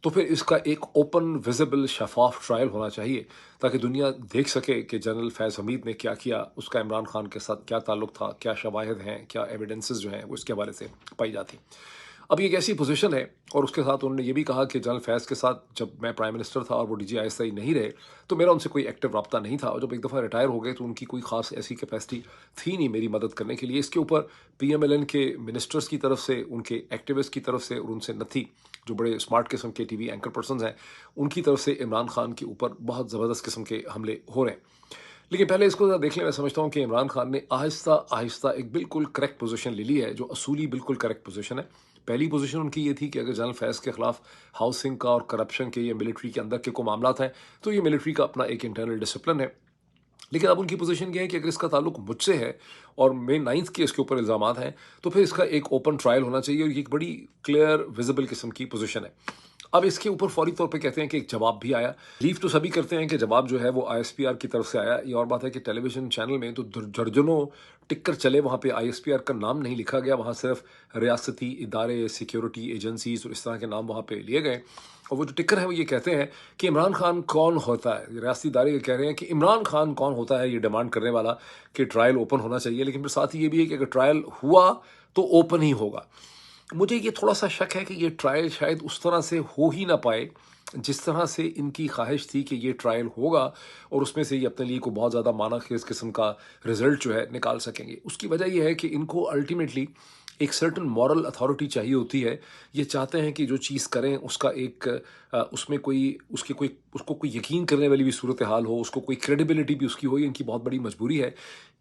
تو پھر اس کا ایک اوپن ویزیبل شفاف ٹرائل ہونا چاہیے، تاکہ دنیا دیکھ سکے کہ جنرل فیض حمید نے کیا کیا، اس کا عمران خان کے ساتھ کیا تعلق تھا، کیا شواہد ہیں، کیا ایویڈنسز جو ہیں وہ اس کے حوالے سے پائی جاتی۔ اب یہ ایک ایسی پوزیشن ہے، اور اس کے ساتھ انہوں نے یہ بھی کہا کہ جنرل فیض کے ساتھ جب میں پرائم منسٹر تھا اور وہ DG ISI نہیں رہے تو میرا ان سے کوئی ایکٹیو رابطہ نہیں تھا، اور جب ایک دفعہ ریٹائر ہو گئے تو ان کی کوئی خاص ایسی کیپیسٹی تھی نہیں میری مدد کرنے کے لیے۔ اس کے اوپر PMLN کے منسٹرز کی طرف سے، ان کے ایکٹیوسٹ کی طرف سے، اور ان سے نتھی جو بڑے اسمارٹ قسم کے TV اینکر پرسنز ہیں، ان کی طرف سے عمران خان کے اوپر بہت زبردست قسم کے حملے ہو رہے ہیں۔ لیکن پہلے اس کو ذرا دیکھ لیں۔ میں سمجھتا ہوں کہ عمران خان نے آہستہ آہستہ ایک بالکل کریکٹ پوزیشن لے لی ہے، جو اصولی بالکل کریکٹ پوزیشن ہے۔ پہلی پوزیشن ان کی یہ تھی کہ اگر جنرل فیض کے خلاف ہاؤسنگ کا اور کرپشن کے یا ملٹری کے اندر کے کوئی معاملات ہیں تو یہ ملٹری کا اپنا ایک انٹرنل ڈسپلن ہے، لیکن اب ان کی پوزیشن یہ ہے کہ اگر اس کا تعلق مجھ سے ہے اور مے 9 کے اس کے اوپر الزامات ہیں تو پھر اس کا ایک اوپن ٹرائل ہونا چاہیے، اور یہ ایک بڑی کلیئر ویزیبل قسم کی پوزیشن ہے۔ اب اس کے اوپر فوری طور پہ کہتے ہیں کہ ایک جواب بھی آیا، لیو تو سبھی کرتے ہیں کہ جواب جو ہے وہ ISPR کی طرف سے آیا۔ یہ اور بات ہے کہ ٹیلی ویژن چینل میں تو درجنوں ٹکر چلے، وہاں پہ ISPR کا نام نہیں لکھا گیا، وہاں صرف ریاستی ادارے، سیکیورٹی ایجنسیز اور اس طرح کے نام وہاں پہ لیے گئے، اور وہ جو ٹکر ہے وہ یہ کہتے ہیں کہ عمران خان کون ہوتا ہے۔ ریاستی ادارے یہ کہہ رہے ہیں کہ عمران خان کون ہوتا ہے یہ ڈیمانڈ کرنے والا کہ ٹرائل اوپن ہونا چاہیے، لیکن پھر ساتھ ہی یہ بھی ہے کہ اگر ٹرائل ہوا تو اوپن ہی ہوگا۔ مجھے یہ تھوڑا سا شک ہے کہ یہ ٹرائل شاید اس طرح سے ہو ہی نہ پائے جس طرح سے ان کی خواہش تھی کہ یہ ٹرائل ہوگا، اور اس میں سے یہ اپنے لیے کو بہت زیادہ معنی خیز قسم کا رزلٹ جو ہے نکال سکیں گے۔ اس کی وجہ یہ ہے کہ ان کو الٹیمیٹلی ایک سرٹن مورل اتھارٹی چاہیے ہوتی ہے۔ یہ چاہتے ہیں کہ جو چیز کریں اس کا ایک اس میں اس کو کوئی یقین کرنے والی بھی صورتحال ہو، اس کو کوئی کریڈیبلٹی بھی اس کی ہو، یہ ان کی بہت بڑی مجبوری ہے۔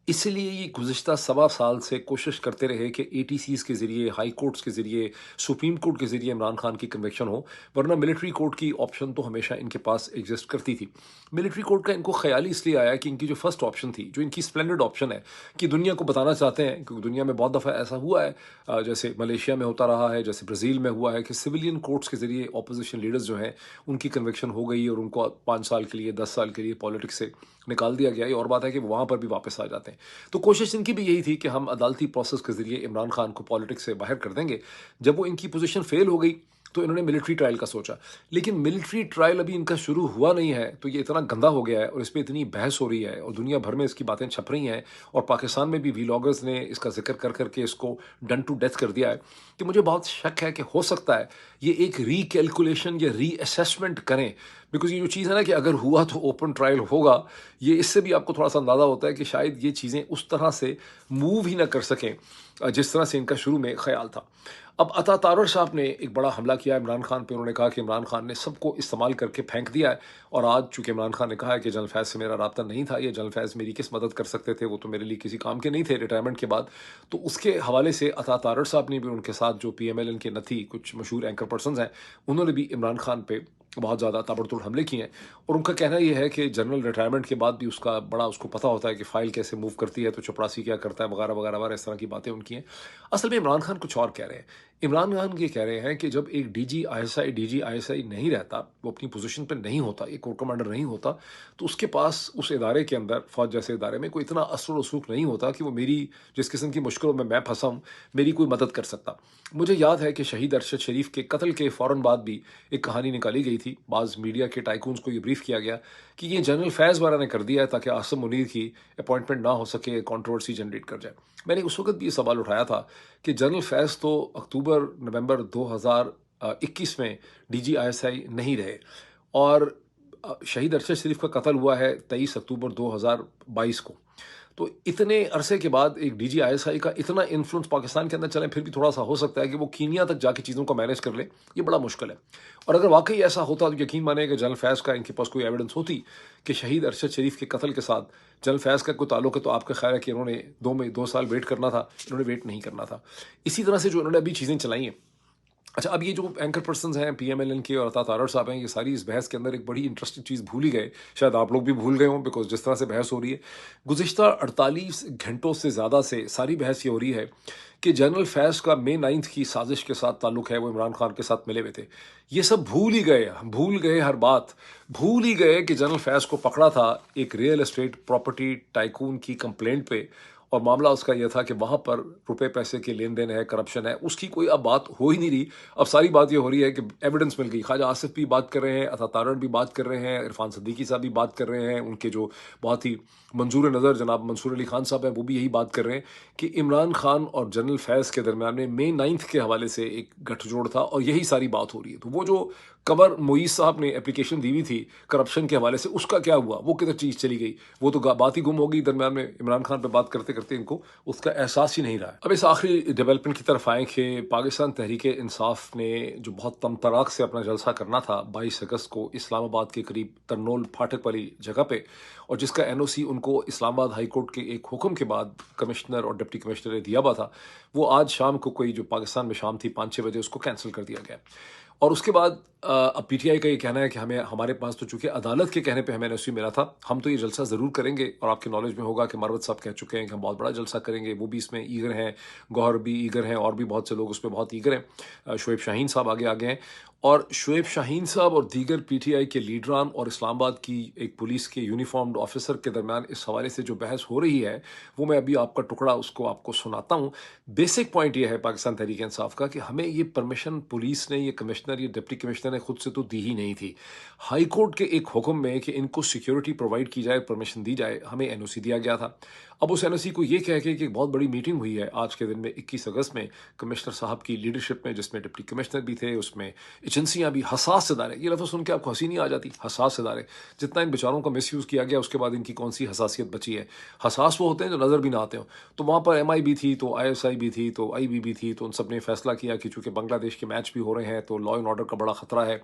اس لیے یہ گزشتہ 1.25 سال سے کوشش کرتے رہے کہ ATCs کے ذریعے، ہائی کورٹس کے ذریعے، سپریم کورٹ کے ذریعے عمران خان کی کنوکشن ہو، ورنہ ملٹری کورٹ کی آپشن تو ہمیشہ ان کے پاس ایگزسٹ کرتی تھی۔ ملٹری کورٹ کا ان کو خیال ہی اس لیے آیا کہ ان کی جو فرسٹ آپشن تھی، جو ان کی اسپلینڈڈ آپشن ہے، کہ دنیا کو بتانا چاہتے ہیں، کیونکہ دنیا میں بہت دفعہ ایسا ہوا ہے، جیسے ملیشیا میں ہوتا رہا ہے، جیسے برازیل میں ہوا ہے، کہ سویلین کورٹس کے ذریعے اپوزیشن لیڈرز جو ہیں ان کی کنوکشن ہو گئی اور ان کو 5 سال کے لیے، 10 سال کے لیے پالیٹکس سے نکال دیا گیا۔ یہ اور بات ہے کہ وہ وہاں پر بھی واپس آ جاتے ہیں۔ تو کوشش ان کی بھی یہی تھی کہ ہم عدالتی پروسیس کے ذریعے عمران خان کو پالیٹکس سے باہر کر دیں گے۔ جب وہ ان کی پوزیشن فیل ہو گئی تو انہوں نے ملٹری ٹرائل کا سوچا، لیکن ملٹری ٹرائل ابھی ان کا شروع ہوا نہیں ہے، تو یہ اتنا گندا ہو گیا ہے اور اس پہ اتنی بحث ہو رہی ہے اور دنیا بھر میں اس کی باتیں چھپ رہی ہیں، اور پاکستان میں بھی ویلاگرز نے اس کا ذکر کر کر کے اس کو ڈن ٹو ڈیتھ کر دیا ہے، کہ مجھے بہت شک ہے کہ ہو سکتا ہے یہ ایک ری کیلکولیشن یا ری اسیسمنٹ کریں، بیکاز یہ جو چیز ہے نا کہ اگر ہوا تو اوپن ٹرائل ہوگا، یہ اس سے بھی آپ کو تھوڑا سا اندازہ ہوتا ہے کہ شاید یہ چیزیں اس طرح سے موو ہی نہ کر سکیں جس طرح سے ان کا شروع میں خیال تھا۔ اب عطا تارڑ صاحب نے ایک بڑا حملہ کیا عمران خان پہ، انہوں نے کہا کہ عمران خان نے سب کو استعمال کر کے پھینک دیا ہے، اور آج چونکہ عمران خان نے کہا ہے کہ جنرل فیض سے میرا رابطہ نہیں تھا، یا جنرل فیض میری کس مدد کر سکتے تھے، وہ تو میرے لیے کسی کام کے نہیں تھے ریٹائرمنٹ کے بعد، تو اس کے حوالے سے عطا تارڑ صاحب نے بھی، ان کے ساتھ جو PMLN کے نتھی کچھ مشہور اینکر پرسنز ہیں، انہوں نے بھی عمران خان پہ बहुत ज़्यादा ताबड़तोड़ हमले किए हैं, और उनका कहना ये है कि जनरल रिटायरमेंट के बाद भी उसका बड़ा उसको पता होता है कि फ़ाइल कैसे मूव करती है, तो चपरासी क्या करता है, वगैरह वगैरह वगैरह, इस तरह की बातें उनकी हैं। असल में इमरान खान कुछ और कह रहे हैं। इमरान खान ये कह रहे हैं कि जब एक डीजी आईएसआई नहीं रहता, वो अपनी पोजीशन पे नहीं होता, एक कोर कमांडर नहीं होता, तो उसके पास उस इदारे के अंदर, फौज जैसे इदारे में, कोई इतना असर रसूख नहीं होता कि वो मेरी जिस किस्म की मुश्किलों में मैं फंसा हूँ, मेरी कोई मदद कर सकता। मुझे याद है कि शहीद अरशद शरीफ के कत्ल के फ़ौरन बाद भी एक कहानी निकाली गई थी, बाज़ मीडिया के टाइकून्स को ये ब्रीफ किया गया कि ये जनरल फैज़ वाला ने कर दिया है ताकि आसिम मुनीर की अपॉइंटमेंट ना हो सके, कंट्रोवर्सी जनरेट कर जाए। मैंने उस वक्त भी ये सवाल उठाया था कि जनरल फैज़ तो अक्टूबर नवंबर 2021 में डीजीआईएसआई नहीं रहे, और शहीद अरशद शरीफ का कत्ल हुआ है 23 अक्टूबर 2022 को। तो इतने अरसे के बाद एक डीजीआईएसआई का इतना इन्फ्लुएंस पाकिस्तान के अंदर चले, फिर भी थोड़ा सा हो सकता है कि वो कीनिया तक जाके चीज़ों को मैनेज कर ले, ये बड़ा मुश्किल है। और अगर वाकई ऐसा होता तो यकीन माने कि जनरल फैज़ का इनके पास कोई एविडेंस होती कि शहीद अरशद शरीफ के कत्ल के साथ जनरल फैज़ का कोई ताल्लुक है, तो आपका ख्याल है कि इन्होंने 2 साल वेट करना था? इन्होंने वेट नहीं करना था। इसी तरह से जो इन्होंने अभी चीज़ें चलाई हैं। अच्छा, अब ये जो एंकर पर्सन्स हैं पीएमएलएन के और अता तारड़ साहब हैं, ये सारी इस बहस के अंदर एक बड़ी इंटरेस्टिंग चीज़ भूल ही गए। शायद आप लोग भी भूल गए हों, बिकॉज जिस तरह से बहस हो रही है, गुज़िश्ता 48 घंटों से ज़्यादा से सारी बहस ये हो रही है कि जनरल फैज़ का मई 9 की साजिश के साथ ताल्लुक है, वो इमरान खान के साथ मिले हुए थे। ये सब भूल ही गए, हम भूल गए हर बात। भूल ही गए कि जनरल फैज़ को पकड़ा था एक रियल एस्टेट प्रॉपर्टी टाइकून की कंप्लेंट पे, और मामला उसका यह था कि वहाँ पर रुपए पैसे के लेन देन है, करप्शन है, उसकी कोई अब बात हो ही नहीं रही। अब सारी बात ये हो रही है कि एविडेंस मिल गई। ख्वाजा आसिफ भी बात कर रहे हैं, अता तारड़ भी बात कर रहे हैं, इरफान सिद्दीकी साहब भी बात कर रहे हैं, उनके जो बहुत ही मंजूर नज़र जनाब मंसूर अली खान साहब हैं, वो भी यही बात कर रहे हैं कि इमरान खान और जनरल फैज़ के दरमियान में मई 9 के हवाले से एक गठजोड़ था, और यही सारी बात हो रही है। तो वो जो कमर मुईस साहब ने एप्लीकेशन दी हुई थी करप्शन के हवाले से, उसका क्या हुआ? वो किधर चीज़ चली गई? वो तो बात ही गुम हो गई दरमियान में। इमरान खान पे बात करते करते इनको उसका एहसास ही नहीं रहा है। अब इस आखिरी डेवलपमेंट की तरफ आए कि पाकिस्तान तहरीक इंसाफ ने जो बहुत तमतराक से अपना जलसा करना था 22 अगस्त को इस्लामाबाद के करीब तरनोल फाटक वाली जगह पे, और जिसका एनओसी उनको इस्लामाबाद हाई कोर्ट के एक हुक्म के बाद कमिश्नर और डिप्टी कमिश्नर ने दिया हुआ था, वो आज शाम को कोई जो पाकिस्तान में शाम थी 5-6 बजे उसको कैंसिल कर दिया गया। और उसके बाद अब पीटीआई का ये कहना है कि हमारे पास तो चूंकि अदालत के कहने पे हमें एनओसी मिला था, हम तो ये जलसा ज़रूर करेंगे। और आपके नॉलेज में होगा कि मरवत साहब कह चुके हैं कि हम बहुत बड़ा जलसा करेंगे, वो भी इसमें ईगर हैं, गौहर भी ईगर हैं, और भी बहुत से लोग उसमें बहुत ईगर हैं। शुएब शाहीन साहब आगे हैं, और शुएब शाहीन साहब और दीगर पीटीआई के लीडरान और इस्लामाबाद की एक पुलिस के यूनिफॉर्म्ड ऑफिसर के दरमियान इस हवाले से जो बहस हो रही है, वो मैं अभी आपका टुकड़ा उसको आपको सुनाता हूँ। बेसिक पॉइंट ये है पाकिस्तान तहरीक इंसाफ का कि हमें ये परमिशन पुलिस ने, ये कमिश्नर, ये डिप्टी कमिश्नर ने खुद से तो दी ही नहीं थी। हाई कोर्ट के एक हुक्म में कि इनको सिक्योरिटी प्रोवाइड की जाए, परमिशन दी जाए, हमें एनओसी दिया गया था। अब उस एनओसी को ये कह के कि एक बहुत बड़ी मीटिंग हुई है आज के दिन में 21 अगस्त में कमिश्नर साहब की लीडरशिप में, जिसमें डिप्टी कमिश्नर भी थे, उसमें एजेंसियां भी, हसास इदारे, ये लफ्ज़ सुन के आपको हंसी नहीं आ जाती? हसास इदारे, जितना इन बेचारों का मिसयूज़ किया गया उसके बाद इनकी कौन सी हसासियत बची है? हसास वो होते हैं जो नज़र भी ना आते हो। तो वहाँ पर एमआई भी थी, तो आईएसआई भी थी, तो आईबी भी थी, तो उन सब ने फैसला किया कि चूंकि बांग्लादेश के मैच भी हो रहे हैं तो लॉ एंड ऑर्डर का बड़ा खतरा है,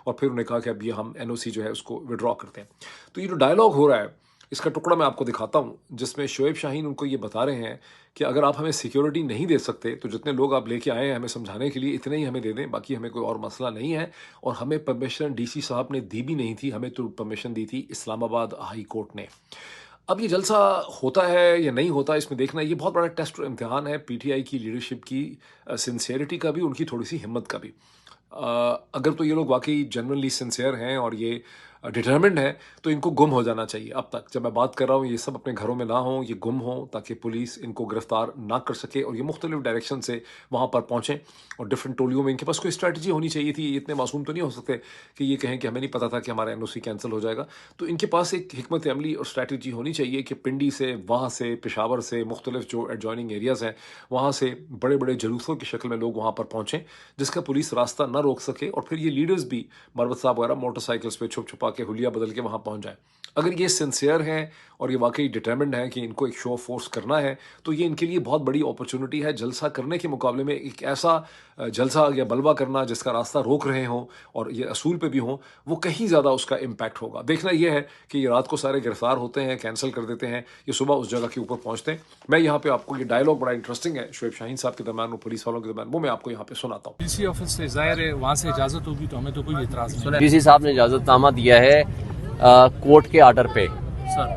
और फिर उन्होंने कहा कि अब ये हम एनओसी जो है उसको विड्रॉ करते हैं। तो ये जो डायलॉग हो रहा है, इसका टुकड़ा मैं आपको दिखाता हूँ, जिसमें शोएब शाहीन उनको ये बता रहे हैं कि अगर आप हमें सिक्योरिटी नहीं दे सकते तो जितने लोग आप लेके आए हैं हमें समझाने के लिए, इतने ही हमें दे दें, बाकी हमें कोई और मसला नहीं है। और हमें परमिशन डीसी साहब ने दी भी नहीं थी, हमें तो परमिशन दी थी इस्लामाबाद हाई कोर्ट ने। अब ये जलसा होता है या नहीं होता, इसमें देखना ये बहुत बड़ा टेस्ट और इम्तिहान है पीटीआई की लीडरशिप की सिंसियरिटी का भी, उनकी थोड़ी सी हिम्मत का भी। अगर तो ये लोग वाकई जनरली सिंसियर हैं और ये डिटर्मिन्ड है, तो इनको गुम हो जाना चाहिए। अब तक जब मैं बात कर रहा हूँ, ये सब अपने घरों में ना हों, ये गुम हों, ताकि पुलिस इनको गिरफ्तार ना कर सके और ये मुख्तलिफ डायरेक्शन से वहाँ पर पहुँचें, और डिफरेंट टोलियों में इनके पास कोई स्ट्रैटेजी होनी चाहिए थी। ये इतने मासूम तो नहीं हो सकते कि ये कहें कि हमें नहीं पता था कि हमारा एनओसी कैंसिल हो जाएगा। तो इनके पास एक हिकमत अमली और स्ट्रैटेजी होनी चाहिए कि पिंडी से, वहाँ से, पेशावर से, मुख्तलिफ जो एडजॉइनिंग एरियाज़ हैं वहाँ से बड़े बड़े जुलूसों की शक्ल में लोग वहाँ पर पहुँचें, जिसका पुलिस रास्ता ना रोक सके, और फिर ये लीडर्स भी, मरवत साहब वगैरह, मोटरसाइकिल्स पे छुप छुपा के हुलिया बदल के वहाँ पहुँच जाएं। اگر یہ سنسیئر ہیں اور یہ واقعی ڈٹرمنڈ ہیں کہ ان کو ایک شو آف فورس کرنا ہے تو یہ ان کے لیے بہت بڑی اپرچونٹی ہے جلسہ کرنے کے مقابلے میں ایک ایسا جلسہ یا بلوہ کرنا جس کا راستہ روک رہے ہوں اور یہ اصول پہ بھی ہوں، وہ کہیں زیادہ اس کا امپیکٹ ہوگا۔ دیکھنا یہ ہے کہ یہ رات کو سارے گرفتار ہوتے ہیں، کینسل کر دیتے ہیں، یہ صبح اس جگہ کے اوپر پہنچتے ہیں۔ میں یہاں پہ آپ کو یہ ڈائلاگ بڑا انٹرسٹنگ ہے شعیب شاہین صاحب کے درمیان اور پولیس والوں کے درمیان، وہ میں آپ کو یہاں پہ سناتا ہوں۔ ڈی سی آفس سے ظاہر ہے وہاں سے اجازت ہوگی تو ہمیں تو کوئی اعتراض نہیں۔ ڈی سی صاحب نے اجازت نامہ دیا ہے کورٹ کے آرڈر پہ،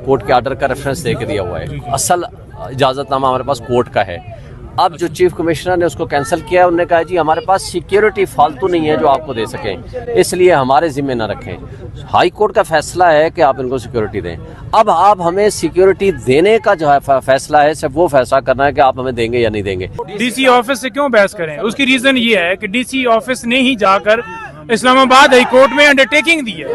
کورٹ کے آرڈر کا ریفرنس دے کے دیا ہوا ہے، اصل اجازت نامہ ہمارے پاس کورٹ کا ہے۔ اب جو چیف کمشنر نے اس کو کینسل کیا ہے، انہوں نے کہا جی ہمارے پاس سیکیورٹی فالتو نہیں ہے جو آپ کو دے سکیں، اس لیے ہمارے ذمہ نہ رکھیں۔ ہائی کورٹ کا فیصلہ ہے کہ آپ ان کو سیکیورٹی دیں، اب آپ ہمیں سیکیورٹی دینے کا جو ہے فیصلہ ہے صرف وہ فیصلہ کرنا ہے کہ آپ ہمیں دیں گے یا نہیں دیں گے۔ ڈی سی آفس سے کیوں بحث کریں؟ اس کی ریزن یہ ہے کہ ڈی سی آفس نے ہی جا کر اسلام آباد ہائی کورٹ میں انڈرٹیکنگ دی ہے